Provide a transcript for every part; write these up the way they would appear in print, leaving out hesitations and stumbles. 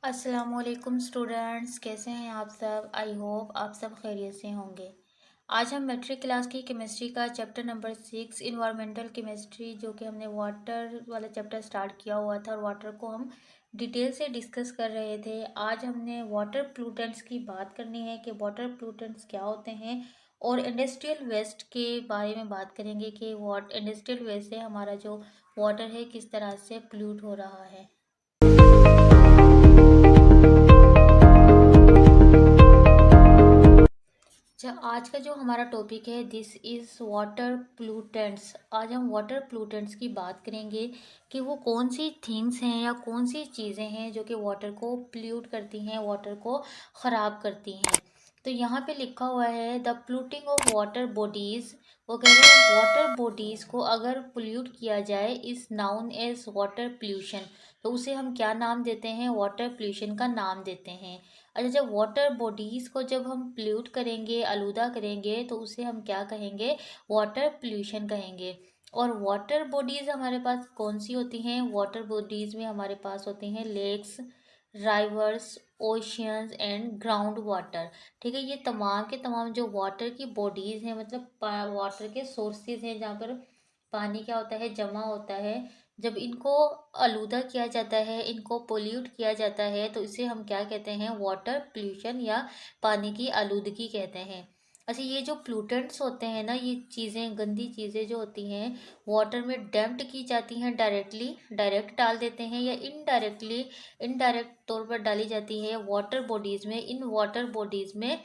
अस्सलामुअलैकुम स्टूडेंट्स, कैसे हैं आप सब। आई होप आप सब खैरियत से होंगे। आज हम मैट्रिक क्लास की केमिस्ट्री का चैप्टर नंबर 6 इन्वायरमेंटल केमिस्ट्री, जो कि हमने वाटर वाला चैप्टर स्टार्ट किया हुआ था और वाटर को हम डिटेल से डिस्कस कर रहे थे। आज हमने वाटर प्लूटेंट्स की बात करनी है कि वाटर प्लूटेंट्स क्या होते हैं, और इंडस्ट्रियल वेस्ट के बारे में बात करेंगे कि वाट इंडस्ट्रियल वेस्ट से हमारा जो वाटर है किस तरह से प्लूट हो रहा है। अच्छा, आज का जो हमारा टॉपिक है दिस इज़ वाटर प्लूटेंट्स। आज हम वाटर प्लूटेंट्स की बात करेंगे कि वो कौन सी थिंग्स हैं या कौन सी चीज़ें हैं जो कि वाटर को प्लूट करती हैं, वाटर को ख़राब करती हैं। तो यहाँ पे लिखा हुआ है द प्लूटिंग ऑफ वाटर बॉडीज़। वो कह रहे हैं वाटर बॉडीज़ को अगर पोल्यूट किया जाए is known as water pollution. तो उसे हम क्या नाम देते हैं? वाटर पोल्यूशन का नाम देते हैं। अच्छा, जब वाटर बॉडीज़ को जब हम पोल्यूट करेंगे, आलूदा करेंगे, तो उसे हम क्या कहेंगे? वाटर पोल्यूशन कहेंगे। और वाटर बॉडीज़ हमारे पास कौन सी होती हैं? वाटर बॉडीज़ में हमारे पास होती हैं lakes, rivers, oceans and ground water. ठीक है, ये तमाम के तमाम जो वाटर की बॉडीज़ हैं, मतलब वाटर के सोर्सेज हैं जहाँ पर पानी क्या होता है, जमा होता है। जब इनको आलूदा किया जाता है, इनको पोल्यूट किया जाता है, तो इसे हम क्या कहते हैं? वाटर पोल्यूशन या पानी की आलूदगी कहते हैं। अच्छा, ये जो प्लूटेंट्स होते हैं ना, ये चीज़ें, गंदी चीज़ें जो होती हैं, वाटर में डंप्ड की जाती हैं डायरेक्टली, डायरेक्ट डाल देते हैं, या इनडायरेक्टली, इनडायरेक्ट तौर पर डाली जाती है वाटर बॉडीज़ में। इन वाटर बॉडीज़ में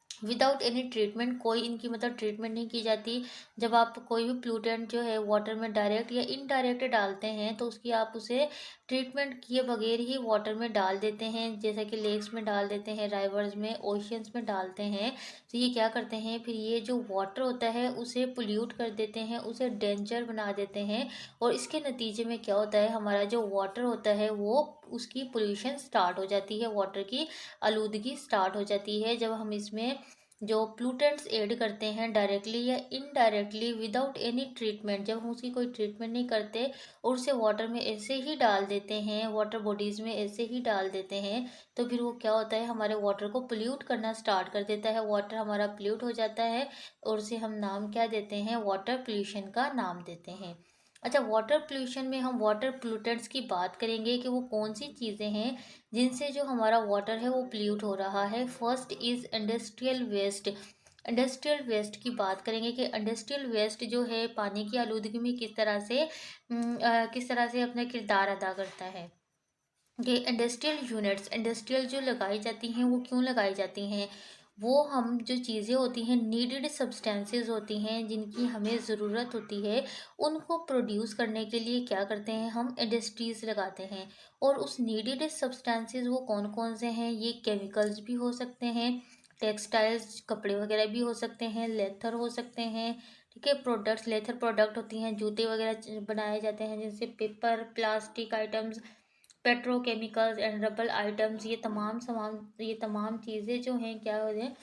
विदाउट एनी ट्रीटमेंट, कोई इनकी मतलब ट्रीटमेंट नहीं की जाती। जब आप कोई भी प्लूटेंट जो है वाटर में डायरेक्ट या इनडायरेक्ट डालते हैं, तो उसकी आप उसे ट्रीटमेंट किए बगैर ही वाटर में डाल देते हैं, जैसे कि लेक्स में डाल देते हैं, राइवर्स में, ओशियंस में डालते हैं। तो ये क्या करते हैं, फिर ये जो वाटर होता है उसे पोल्यूट कर देते हैं, उसे डेंजर बना देते हैं। और इसके नतीजे में क्या होता है, हमारा जो वाटर होता है वो उसकी पोल्यूशन स्टार्ट हो जाती है, वाटर की आलूदगी स्टार्ट हो जाती है। जब हम इसमें जो प्लूटेंट्स ऐड करते हैं डायरेक्टली या इनडायरेक्टली विदाउट एनी ट्रीटमेंट, जब हम उसकी कोई ट्रीटमेंट नहीं करते और उसे वाटर में ऐसे ही डाल देते हैं, वाटर बॉडीज़ में ऐसे ही डाल देते हैं, तो फिर वो क्या होता है, हमारे वाटर को पोल्यूट करना स्टार्ट कर देता है। वाटर हमारा पोल्यूट हो जाता है और उसे हम नाम क्या देते हैं? वाटर पोल्यूशन का नाम देते हैं। अच्छा, वाटर पोल्यूशन में हम वाटर पोल्यूटेंट्स की बात करेंगे कि वो कौन सी चीज़ें हैं जिनसे जो हमारा वाटर है वो पोल्यूट हो रहा है। First is industrial waste. Industrial waste की बात करेंगे कि इंडस्ट्रियल वेस्ट जो है पानी की आलूदगी में किस तरह से अपना किरदार अदा करता है। ये इंडस्ट्रियल यूनिट्स, इंडस्ट्रियल जो लगाई जाती हैं, वो क्यों लगाई जाती हैं? वो हम जो चीज़ें होती हैं, नीडेड सब्सटेंसेस होती हैं जिनकी हमें ज़रूरत होती है, उनको प्रोड्यूस करने के लिए क्या करते हैं, हम इंडस्ट्रीज़ लगाते हैं। और उस नीडेड सब्सटेंसेस वो कौन कौन से हैं? ये केमिकल्स भी हो सकते हैं, टेक्सटाइल्स, कपड़े वगैरह भी हो सकते हैं, लेथर हो सकते हैं। ठीक है, प्रोडक्ट्स, लेथर प्रोडक्ट होती हैं, जूते वगैरह बनाए जाते हैं, जिनसे paper, plastic items, petrochemicals and rubber items, ये तमाम चीज़ें जो हैं क्या होते हैं,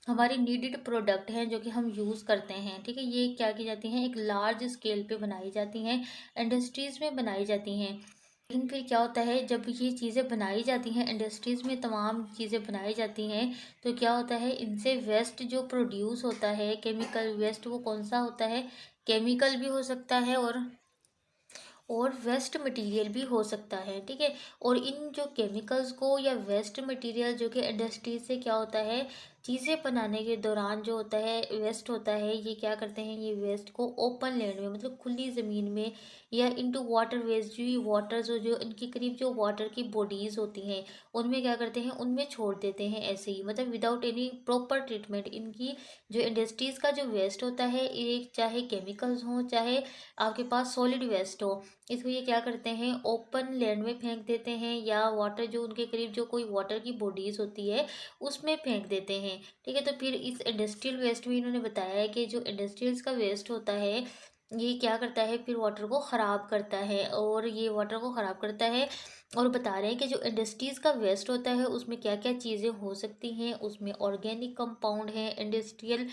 हमारी नीडेड प्रोडक्ट हैं जो कि हम यूज़ करते हैं। ठीक है, ये क्या की जाती हैं, एक लार्ज स्केल पे बनाई जाती हैं, इंडस्ट्रीज़ में बनाई जाती हैं। लेकिन फिर क्या होता है, जब ये चीज़ें बनाई जाती हैं, इंडस्ट्रीज़ में तमाम चीज़ें बनाई जाती हैं, तो क्या होता है, इनसे वेस्ट जो प्रोड्यूस होता है, केमिकल वेस्ट, वो कौन सा होता है? केमिकल भी हो सकता है और वेस्ट मटेरियल भी हो सकता है। ठीक है, और इन जो केमिकल्स को या वेस्ट मटेरियल जो कि इंडस्ट्री से क्या होता है, चीज़ें बनाने के दौरान जो होता है वेस्ट होता है, ये क्या करते हैं, ये वेस्ट को ओपन लैंड में, मतलब खुली ज़मीन में, या इनटू वाटर वेस्ट, जो ये वाटर जो इनके करीब जो वाटर की बॉडीज़ होती हैं, उनमें क्या करते हैं, उनमें छोड़ देते हैं ऐसे ही, मतलब विदाउट एनी प्रॉपर ट्रीटमेंट। इनकी जो इंडस्ट्रीज़ का जो वेस्ट होता है, एक चाहे केमिकल्स हों, चाहे आपके पास सॉलिड वेस्ट हो, इसको ये क्या करते हैं, ओपन लैंड में फेंक देते हैं, या वाटर जो उनके करीब जो कोई वाटर की बॉडीज होती है उसमें फेंक देते हैं। ठीक है, तो फिर इस इंडस्ट्रियल वेस्ट में इन्होंने बताया है कि जो इंडस्ट्रियल्स का वेस्ट होता है, ये क्या करता है, फिर वाटर को ख़राब करता है, और ये वाटर को ख़राब करता है। और बता रहे हैं कि जो इंडस्ट्रीज़ का वेस्ट होता है उसमें क्या क्या चीज़ें हो सकती हैं, उसमें ऑर्गेनिक कंपाउंड हैं, इंडस्ट्रियल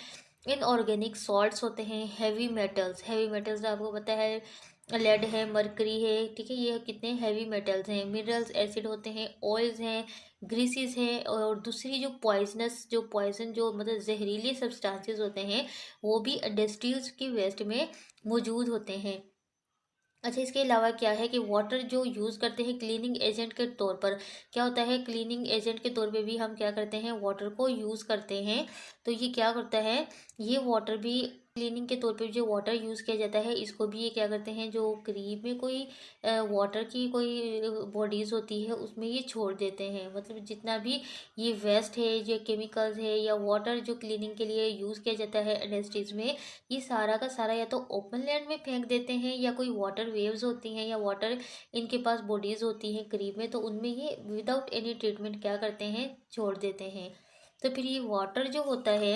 इनऑर्गेनिक सॉल्ट्स होते हैं, हैवी मेटल्स, हैवी मेटल्स आपको पता है लेड है, मरकरी है, ठीक है, ये कितने हैवी मेटल्स हैं। मिनरल्स, एसिड होते हैं, ऑयल्स हैं, ग्रीसेस हैं, और दूसरी जो पॉइजनस, जो पॉइजन, जो मतलब जहरीले सब्सटेंसेस होते हैं, वो भी इंडस्ट्रीज की वेस्ट में मौजूद होते हैं। अच्छा, इसके अलावा क्या है कि वाटर जो यूज़ करते हैं क्लीनिंग एजेंट के तौर पर, क्या होता है, क्लीनिंग एजेंट के तौर पे भी हम क्या करते हैं, वाटर को यूज़ करते हैं। तो ये क्या करता है, ये वाटर भी क्लीनिंग के तौर पे जो वाटर यूज़ किया जाता है, इसको भी ये क्या करते हैं, जो करीब में कोई वाटर की कोई बॉडीज़ होती है उसमें ये छोड़ देते हैं। मतलब जितना भी ये वेस्ट है, ये केमिकल्स है, या वाटर जो क्लीनिंग के लिए यूज़ किया जाता है इंडस्ट्रीज़ में, ये सारा का सारा या तो ओपन लैंड में फेंक देते हैं, या कोई वाटर वेव्स होती हैं, या वाटर इनके पास बॉडीज़ होती हैं करीब में, तो उनमें ये विदाउट एनी ट्रीटमेंट क्या करते हैं, छोड़ देते हैं। तो फिर ये वाटर जो होता है,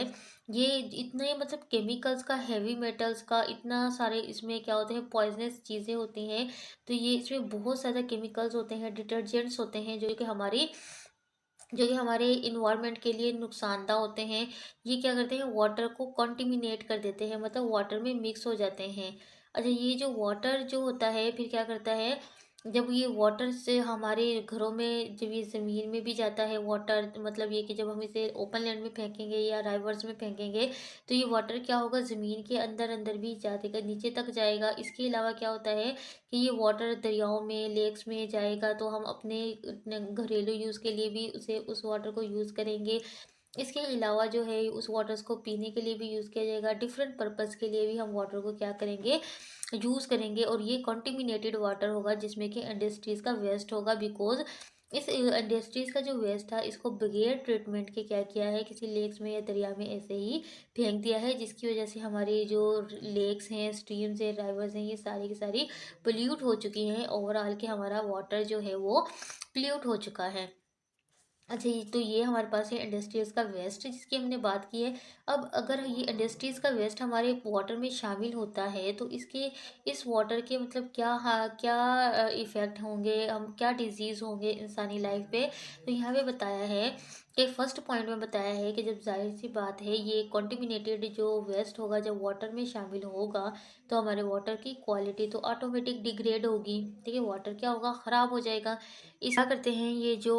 ये इतने मतलब केमिकल्स का, हैवी मेटल्स का, इतना सारे इसमें क्या होते हैं, पॉइजनस चीज़ें होती हैं। तो ये इसमें बहुत ज़्यादा केमिकल्स होते हैं, डिटर्जेंट्स होते हैं, जो कि हमारे इन्वायरमेंट के लिए नुकसानदा होते हैं। ये क्या करते हैं, वाटर को कॉन्टिमिनेट कर देते हैं, मतलब वाटर में मिक्स हो जाते हैं। अच्छा, ये जो वाटर जो होता है फिर क्या करता है, जब ये वाटर से हमारे घरों में, जब ये ज़मीन में भी जाता है वाटर, मतलब ये कि जब हम इसे ओपन लैंड में फेंकेंगे या राइवर्स में फेंकेंगे, तो ये वाटर क्या होगा, ज़मीन के अंदर अंदर भी जाएगा, नीचे तक जाएगा। इसके अलावा क्या होता है कि ये वाटर दरियाओं में, लेक्स में जाएगा, तो हम अपने घरेलू यूज़ के लिए भी उसे, उस वाटर को यूज़ करेंगे। इसके अलावा जो है उस वाटर्स को पीने के लिए भी यूज़ किया जाएगा, डिफरेंट पर्पस के लिए भी हम वाटर को क्या करेंगे, यूज़ करेंगे। और ये कॉन्टिमिनेटेड वाटर होगा, जिसमें कि इंडस्ट्रीज़ का वेस्ट होगा, बिकॉज इस इंडस्ट्रीज़ का जो वेस्ट था, इसको बगैर ट्रीटमेंट के क्या किया है, किसी लेक्स में या दरिया में ऐसे ही फेंक दिया है, जिसकी वजह से हमारे जो लेक्स हैं, स्ट्रीम्स हैं, राइवर्स हैं, ये सारी की सारी पोल्यूट हो चुकी हैं। ओवरऑल के हमारा वाटर जो है वो पोल्यूट हो चुका है। अच्छा, तो ये हमारे पास है इंडस्ट्रीज़ का वेस्ट जिसकी हमने बात की है। अब अगर ये इंडस्ट्रीज़ का वेस्ट हमारे वाटर में शामिल होता है, तो इसके, इस वाटर के मतलब क्या, हाँ, क्या इफ़ेक्ट होंगे, हम क्या डिजीज़ होंगे इंसानी लाइफ पे। तो यहाँ पे बताया है कि फर्स्ट पॉइंट में बताया है कि जब, जाहिर सी बात है, ये कॉन्टिमिनेटेड जो वेस्ट होगा जब वाटर में शामिल होगा, तो हमारे वाटर की क्वालिटी तो ऑटोमेटिक डिग्रेड होगी, ठीक है, वाटर क्या होगा, ख़राब हो जाएगा। इस क्या करते हैं, ये जो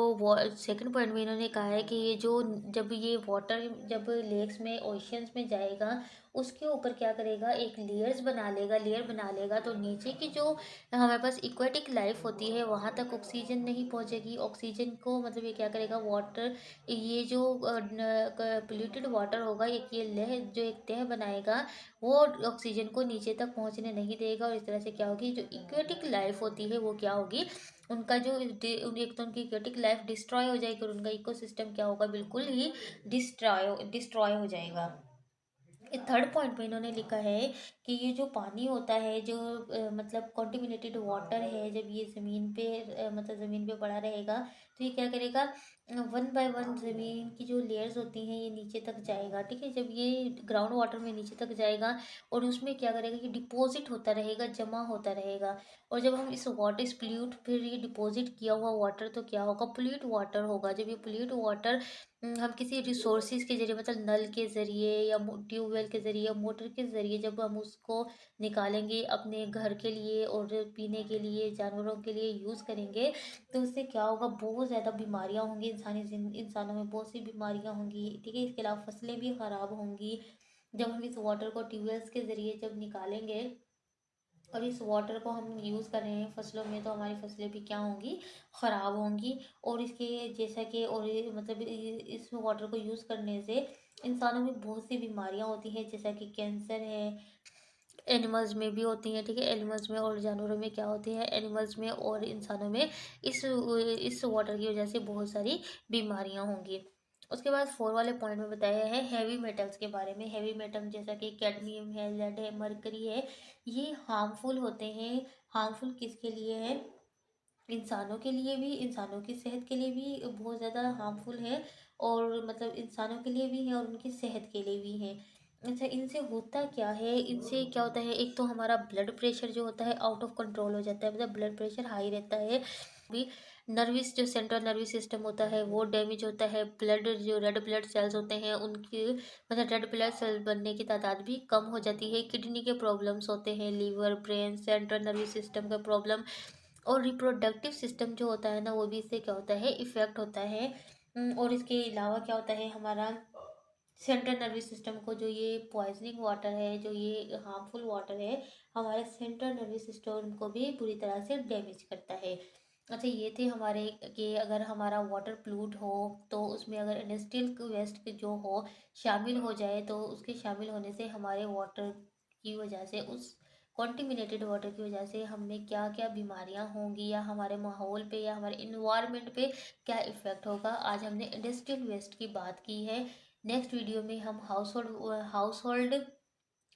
सेकंड पॉइंट में इन्होंने कहा है कि ये जो, जब ये वाटर जब लेक्स में, ओशियंस में जाएगा, उसके ऊपर क्या करेगा, एक लेयर बना लेगा, तो नीचे की जो हमारे पास इक्वेटिक लाइफ होती है, वहाँ तक ऑक्सीजन नहीं पहुँचेगी। ऑक्सीजन को मतलब ये क्या करेगा, वाटर, ये जो पोल्यूटेड वाटर होगा, एक ये लहर जो एक तह बनाएगा, वो ऑक्सीजन को नीचे तक पहुँचने नहीं देगा। और इस तरह से क्या होगी, जो इक्वेटिक लाइफ होती है वो क्या होगी, उनका जो एक तो उनकी एक्वेटिक लाइफ डिस्ट्रॉय हो जाएगी, और उनका इकोसिस्टम क्या होगा, बिल्कुल ही डिस्ट्रॉय हो जाएगा। ये थर्ड पॉइंट में इन्होंने लिखा है कि ये जो पानी होता है, जो मतलब कॉन्टिमिनेटेड वाटर है, जब ये ज़मीन पे मतलब ज़मीन पे पड़ा रहेगा, तो ये क्या करेगा, वन बाय वन ज़मीन की जो लेयर्स होती हैं ये नीचे तक जाएगा, ठीक है, जब ये ग्राउंड वाटर में नीचे तक जाएगा, और उसमें क्या करेगा, ये डिपॉजिट होता रहेगा, जमा होता रहेगा। और जब हम इस वाटर, इस पोल्यूट, फिर ये डिपॉजिट किया हुआ वाटर तो क्या होगा, पोल्यूट वाटर होगा। जब ये पोल्यूट वाटर हम किसी रिसोर्सेज के ज़रिए, मतलब नल के ज़रिए या ट्यूबवेल के ज़रिए या मोटर के ज़रिए, जब हम उसको निकालेंगे अपने घर के लिए और पीने के लिए, जानवरों के लिए यूज़ करेंगे, तो उससे क्या होगा, बहुत ज़्यादा बीमारियां होंगी, इंसानों में बहुत सी बीमारियां होंगी, ठीक है। इसके अलावा फसलें भी ख़राब होंगी। जब हम इस वाटर को ट्यूबवेल्स के ज़रिए जब निकालेंगे और इस वाटर को हम यूज़ कर रहे हैं फसलों में, तो हमारी फसलें भी क्या होंगी, ख़राब होंगी। और इसके जैसा कि, और ये मतलब इस वाटर को यूज़ करने से इंसानों में बहुत सी बीमारियां होती हैं, जैसा कि कैंसर है। एनिमल्स में भी होती हैं, ठीक है, एनिमल्स में और जानवरों में क्या होती है, एनिमल्स में और इंसानों में इस वाटर की वजह से बहुत सारी बीमारियां होंगी। उसके बाद फोर वाले पॉइंट में बताया है हैवी मेटल्स के बारे में। हैवी मेटल जैसा कि कैडमियम है, लेड है, मरकरी है, ये हार्मफुल होते हैं। हार्मफुल किसके लिए है, इंसानों के लिए भी, इंसानों की सेहत के लिए भी बहुत ज़्यादा हार्मफुल है, और मतलब इंसानों के लिए भी है और उनकी सेहत के लिए भी है। अच्छा, इनसे होता क्या है, इनसे क्या होता है, एक तो हमारा ब्लड प्रेशर जो होता है आउट ऑफ कंट्रोल हो जाता है, मतलब ब्लड प्रेशर हाई रहता है भी। नर्वस जो सेंट्रल नर्वस सिस्टम होता है वो डैमेज होता है। ब्लड जो रेड ब्लड सेल्स होते हैं उनकी मतलब रेड ब्लड सेल बनने की तादाद भी कम हो जाती है। किडनी के प्रॉब्लम्स होते हैं, liver, brain, central nervous system का प्रॉब्लम और रिप्रोडक्टिव सिस्टम जो होता है ना वो भी इससे क्या होता है इफेक्ट होता है। और इसके अलावा क्या होता है हमारा सेंट्रल नर्वस सिस्टम को जो ये पॉइजनिंग वाटर है, जो ये हार्मफुल वाटर है, हमारे सेंट्रल नर्वस सिस्टम को भी बुरी तरह से डैमेज करता है। अच्छा, ये थे हमारे कि अगर हमारा वाटर प्लूट हो तो उसमें अगर इंडस्ट्रियल वेस्ट जो हो शामिल हो जाए तो उसके शामिल होने से हमारे वाटर की वजह से उस कॉन्टिमिनेटेड वाटर की वजह से हमें क्या क्या बीमारियां होंगी या हमारे माहौल पे या हमारे इन्वायरमेंट पे क्या इफ़ेक्ट होगा। आज हमने इंडस्ट्रियल वेस्ट की बात की है। नेक्स्ट वीडियो में हम household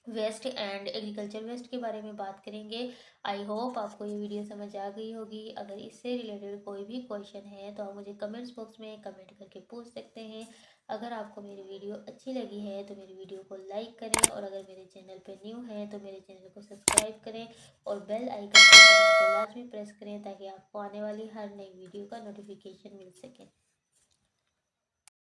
waste and agriculture waste के बारे में बात करेंगे। आई होप आपको ये वीडियो समझ आ गई होगी। अगर इससे रिलेटेड कोई भी क्वेश्चन है तो आप मुझे कमेंट्स बॉक्स में कमेंट करके पूछ सकते हैं। अगर आपको मेरी वीडियो अच्छी लगी है तो मेरी वीडियो को लाइक करें और अगर मेरे चैनल पर न्यू है तो मेरे चैनल को सब्सक्राइब करें और बेल आइकन को लाजमी प्रेस करें ताकि आपको आने वाली हर नई वीडियो का नोटिफिकेशन मिल सके।